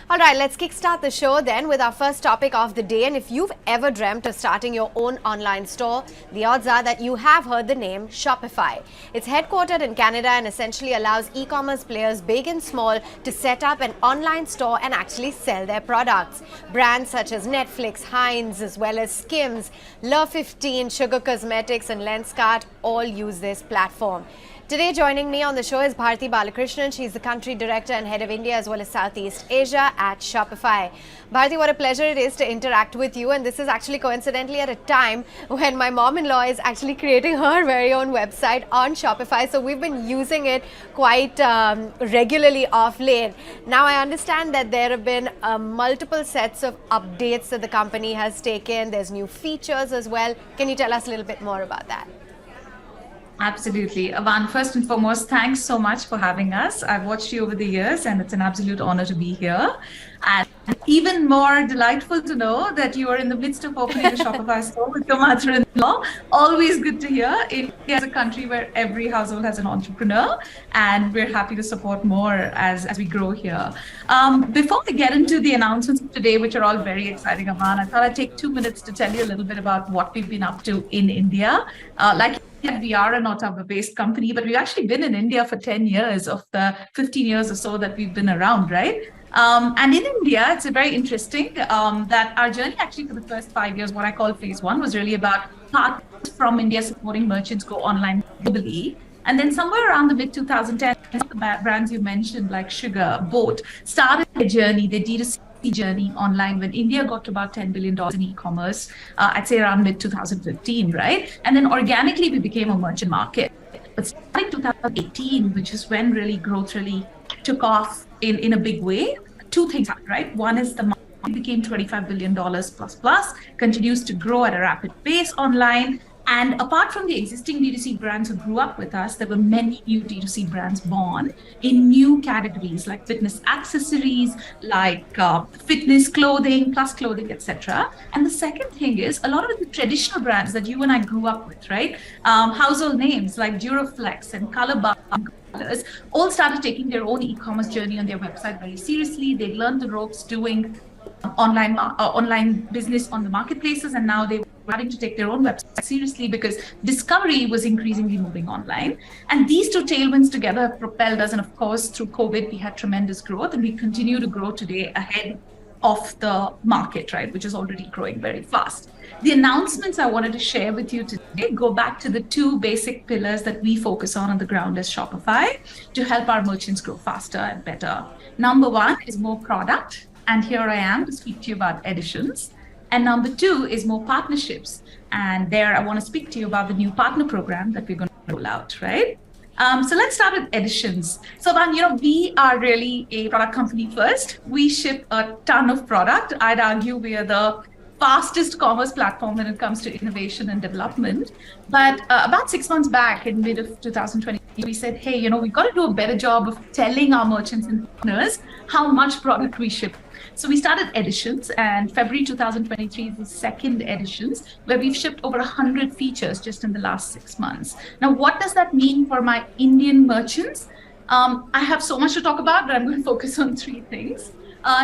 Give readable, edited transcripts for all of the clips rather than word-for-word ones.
All right, let's kickstart the show then with our first topic of the day. And if you've ever dreamt of starting your own online store, the odds are that you have heard the name Shopify. It's headquartered in Canada and essentially allows e-commerce players big and small to set up an online store and actually sell their products. Brands such as Netflix, Heinz, as well as Skims, Love 15, Sugar Cosmetics and Lenskart all use this platform. Today joining me on the show is Bharati Balakrishnan. She's the country director and head of India as well as Southeast Asia at Shopify. Bharati, what a pleasure it is to interact with you, and this is actually coincidentally at a time when my mom-in-law is actually creating her very own website on Shopify, so we've been using it quite regularly of late. Now I understand that there have been multiple sets of updates that the company has taken. There's new features as well. Can you tell us a little bit more about that? Absolutely. Avanne, first and foremost, thanks so much for having us. I've watched you over the years and it's an absolute honor to be here. And even more delightful to know that you are in the midst of opening a Shopify store with your mother-in-law. Always good to hear. India is a country where every household has an entrepreneur, and we're happy to support more as we grow here. Before we get into the announcements of today, which are all very exciting, Avanne, I thought I'd take 2 minutes to tell you a little bit about what we've been up to in India. We are an Ottawa-based company, but we've actually been in India for 10 years of the 15 years or so that we've been around, right? And in India, it's very interesting that our journey actually for the first 5 years, what I call phase one, was really about partners from India supporting merchants go online globally. And then somewhere around the mid-2010, the brands you mentioned, like Sugar, Boat, started their journey, their D2C journey online when India got to about $10 billion in e-commerce, I'd say around mid-2015, right? And then organically, we became a merchant market. But starting 2018, which is when really growth really took off in a big way, two things happened, right? One is the market became $25 billion plus, continues to grow at a rapid pace online. And apart from the existing D2C brands who grew up with us, there were many new D2C brands born in new categories like fitness accessories, like fitness clothing, plus clothing, etc. And the second thing is a lot of the traditional brands that you and I grew up with, right? Household names like Duraflex and Colorbar all started taking their own e-commerce journey on their website very seriously. They learned the ropes doing online business on the marketplaces, and now they were starting to take their own website seriously because discovery was increasingly moving online. And these two tailwinds together have propelled us. And of course, through COVID, we had tremendous growth, and we continue to grow today ahead of the market, right, which is already growing very fast. The announcements I wanted to share with you today go back to the two basic pillars that we focus on the ground as Shopify to help our merchants grow faster and better. Number one is more product. And here I am to speak to you about editions. And number two is more partnerships. And there I want to speak to you about the new partner program that we're going to roll out, right? So let's start with editions. So Avanne, we are really a product company first. We ship a ton of product. I'd argue we are the fastest commerce platform when it comes to innovation and development. But about 6 months back in mid of 2020, we said, hey, we've got to do a better job of telling our merchants and partners how much product we ship. So we started editions, and February 2023 is the second editions, where we've shipped over 100 features just in the last 6 months. Now, what does that mean for my Indian merchants? I have so much to talk about, but I'm going to focus on three things.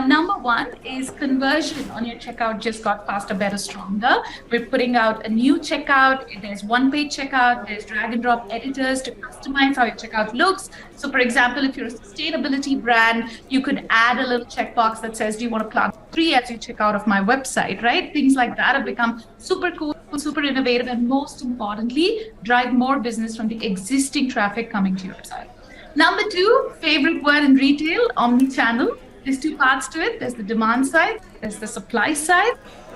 Number one is conversion on your checkout just got faster, better, stronger. We're putting out a new checkout. There's one-page checkout. There's drag and drop editors to customize how your checkout looks. So for example, if you're a sustainability brand, you could add a little checkbox that says, do you want to plant trees as you check out of my website, right? Things like that have become super cool, super innovative, and most importantly, drive more business from the existing traffic coming to your site. Number two, favorite word in retail, omni-channel. There's two parts to it. There's the demand side, there's the supply side.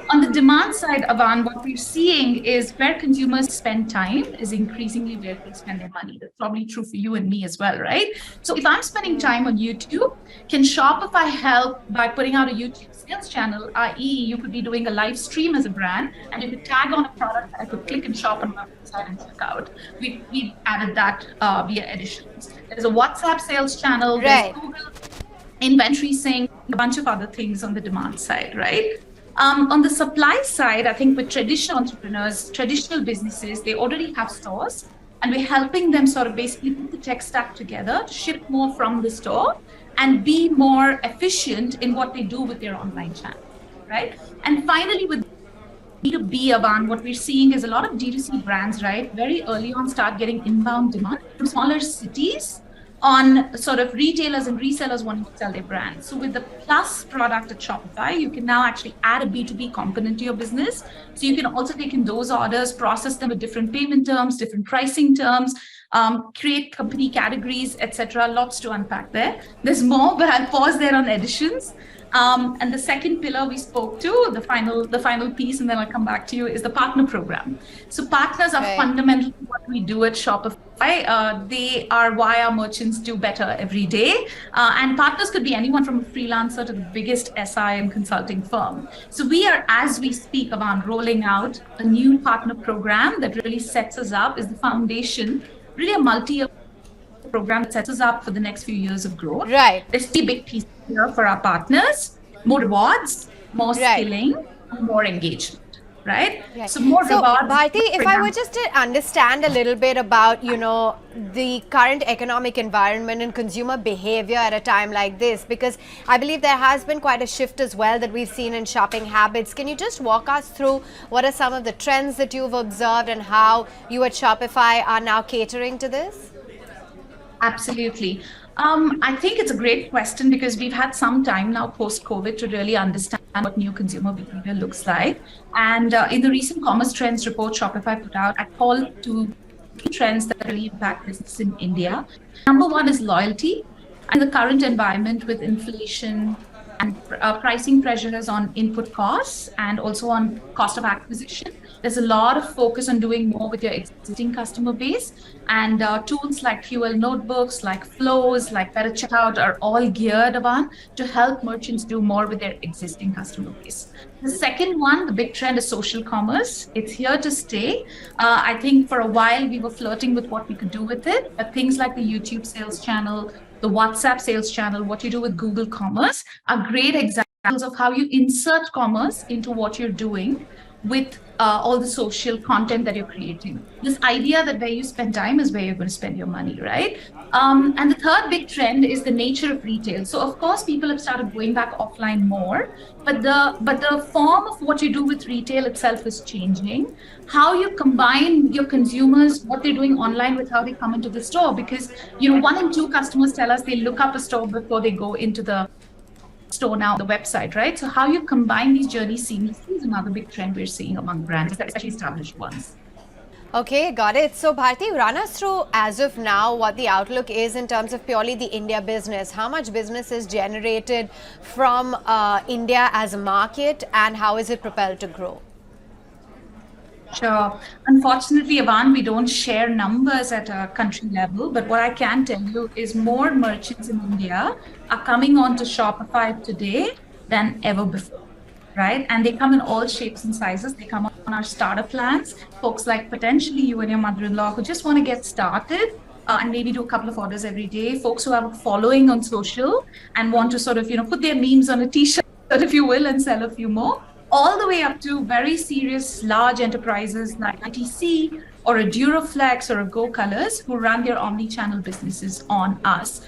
On the demand side, Avanne, what we're seeing is where consumers spend time is increasingly where they spend their money. That's probably true for you and me as well, right? So if I'm spending time on YouTube, can Shopify help by putting out a YouTube sales channel, i.e. you could be doing a live stream as a brand, and you could tag on a product that I could click and shop on my website and check out. We added that via editions. There's a WhatsApp sales channel, right. There's Google inventory sync, a bunch of other things on the demand side, right? On the supply side, I think with traditional entrepreneurs, traditional businesses, they already have stores, and we're helping them sort of basically put the tech stack together to ship more from the store and be more efficient in what they do with their online channel, right? And finally, with B2B, Avanne, what we're seeing is a lot of D2C brands, right, very early on start getting inbound demand from smaller cities on sort of retailers and resellers wanting to sell their brands. So with the Plus product at Shopify, you can now actually add a B2B component to your business. So you can also take in those orders, process them with different payment terms, different pricing terms, create company categories, etc. Lots to unpack there. There's more, but I'll pause there on additions. And the second pillar we spoke to, the final piece, and then I'll come back to you, is the partner program. So partners are fundamentally what we do at Shopify. They are why our merchants do better every day. And partners could be anyone from a freelancer to the biggest SI and consulting firm. So we are, as we speak, Avanne, rolling out a new partner program that really sets us up, is the foundation, really a multi-year program that sets us up for the next few years of growth. Right. There's three big pieces here for our partners: more rewards, more skilling, and more engagement. Right? So rewards. Bharati, if I were just to understand a little bit about, the current economic environment and consumer behavior at a time like this, because I believe there has been quite a shift as well that we've seen in shopping habits. Can you just walk us through what are some of the trends that you've observed and how you at Shopify are now catering to this? Absolutely. I think it's a great question because we've had some time now post-COVID to really understand what new consumer behavior looks like. And in the recent commerce trends report Shopify put out, I call to key trends that really impact business in India. Number one is loyalty. And the current environment with inflation and pricing pressures on input costs and also on cost of acquisition, there's a lot of focus on doing more with your existing customer base. And tools like QL notebooks, like flows, like Better Checkout are all geared upon to help merchants do more with their existing customer base. The second one, the big trend, is social commerce. It's here to stay. I think for a while we were flirting with what we could do with it, but things like the YouTube sales channel, the WhatsApp sales channel, what you do with Google Commerce are great examples of how you insert commerce into what you're doing with all the social content that you're creating. This idea that where you spend time is where you're going to spend your money, right? And the third big trend is the nature of retail. So of course, people have started going back offline more, but the form of what you do with retail itself is changing. How you combine your consumers, what they're doing online with how they come into the store, because 1 in 2 customers tell us they look up a store before they go into the store now, the website, right? So how you combine these journeys seamlessly is another big trend we're seeing among brands, especially established ones. Okay, got it. So Bharati, run us through as of now what the outlook is in terms of purely the India business. How much business is generated from India as a market and how is it propelled to grow? Sure. Unfortunately, Avanne, we don't share numbers at a country level, but what I can tell you is more merchants in India are coming on to Shopify today than ever before, right? And they come in all shapes and sizes. They come on our starter plans. Folks like potentially you and your mother-in-law who just want to get started and maybe do a couple of orders every day. Folks who have a following on social and want to sort of, put their memes on a t-shirt, if you will, and sell a few more. All the way up to very serious large enterprises like ITC or a Duraflex or a Go Colors who run their omni-channel businesses on us.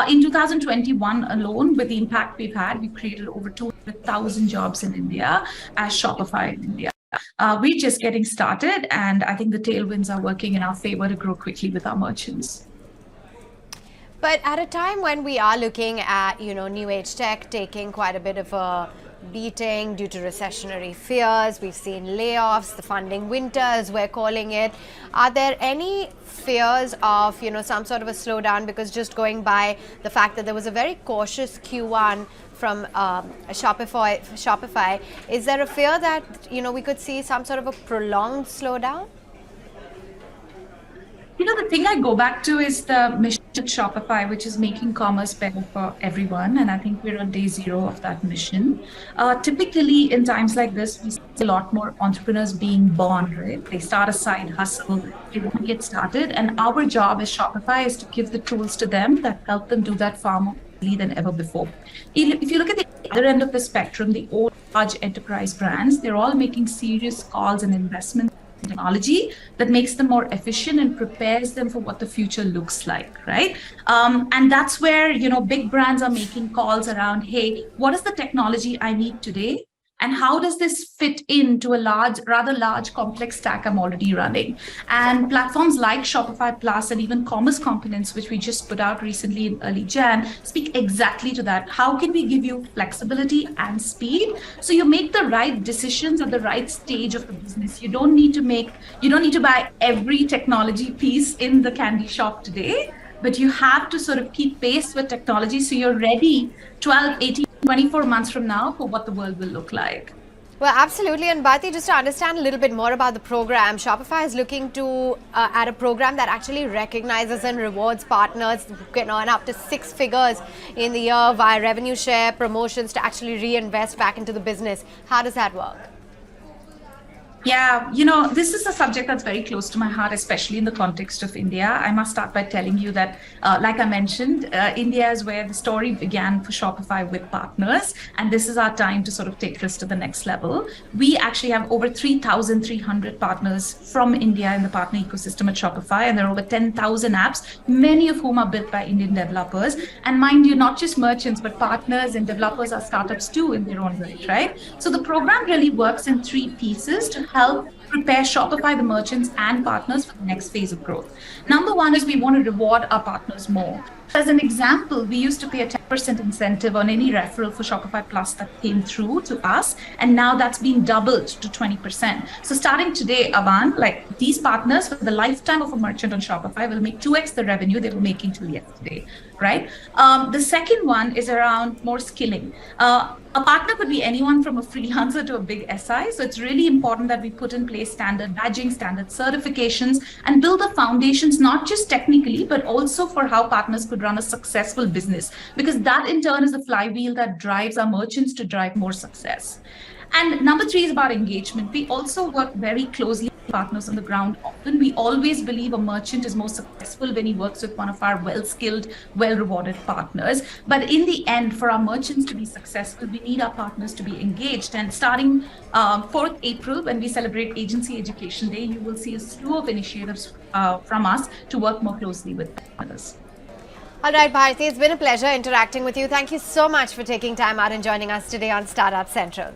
In 2021 alone, with the impact we've had, we've created over 200,000 jobs in India as Shopify in India. We're just getting started, and I think the tailwinds are working in our favor to grow quickly with our merchants. But at a time when we are looking at, new age tech taking quite a bit of a beating due to recessionary fears, we've seen layoffs, the funding winter as we're calling it. Are there any fears of, some sort of a slowdown? Because just going by the fact that there was a very cautious Q1 from Shopify, is there a fear that, we could see some sort of a prolonged slowdown? The thing I go back to is the mission at Shopify, which is making commerce better for everyone. And I think we're on day 0 of that mission. Typically, in times like this, we see a lot more entrepreneurs being born, right? They start a side hustle, they want to get started. And our job as Shopify is to give the tools to them that help them do that far more easily than ever before. If you look at the other end of the spectrum, the old large enterprise brands, they're all making serious calls and investments technology that makes them more efficient and prepares them for what the future looks like, right? And that's where, big brands are making calls around, hey, what is the technology I need today? And how does this fit into a rather large, complex stack I'm already running? And platforms like Shopify Plus and even Commerce Components, which we just put out recently in early Jan, speak exactly to that. How can we give you flexibility and speed so you make the right decisions at the right stage of the business? You don't need to buy every technology piece in the candy shop today, but you have to sort of keep pace with technology so you're ready 12, 18, 24 months from now for what the world will look like. Well, absolutely. And Bharati, just to understand a little bit more about the program, Shopify is looking to add a program that actually recognizes and rewards partners who can earn up to 6 figures in the year via revenue share, promotions to actually reinvest back into the business. How does that work? Yeah, this is a subject that's very close to my heart, especially in the context of India. I must start by telling you that, like I mentioned, India is where the story began for Shopify with partners. And this is our time to sort of take this to the next level. We actually have over 3,300 partners from India in the partner ecosystem at Shopify. And there are over 10,000 apps, many of whom are built by Indian developers. And mind you, not just merchants, but partners and developers are startups too in their own right, right? So the program really works in 3 pieces to help prepare Shopify, the merchants and partners for the next phase of growth. Number one is we want to reward our partners more. As an example, we used to pay a 10% incentive on any referral for Shopify Plus that came through to us, and now that's been doubled to 20%. So starting today, Avanne, like these partners for the lifetime of a merchant on Shopify will make 2x the revenue they were making till yesterday, right? The second one is around more skilling. A partner could be anyone from a freelancer to a big SI. So it's really important that we put in place standard badging, standard certifications, and build the foundations, not just technically, but also for how partners could run a successful business, because that in turn is the flywheel that drives our merchants to drive more success. And number 3 is about engagement. We also work very closely with partners on the ground. Often we always believe a merchant is more successful when he works with one of our well-skilled, well-rewarded partners. But in the end, for our merchants to be successful, we need our partners to be engaged. And starting 4th April, when we celebrate Agency Education Day, you will see a slew of initiatives from us to work more closely with partners. All right, Bharati, it's been a pleasure interacting with you. Thank you so much for taking time out and joining us today on Startup Central.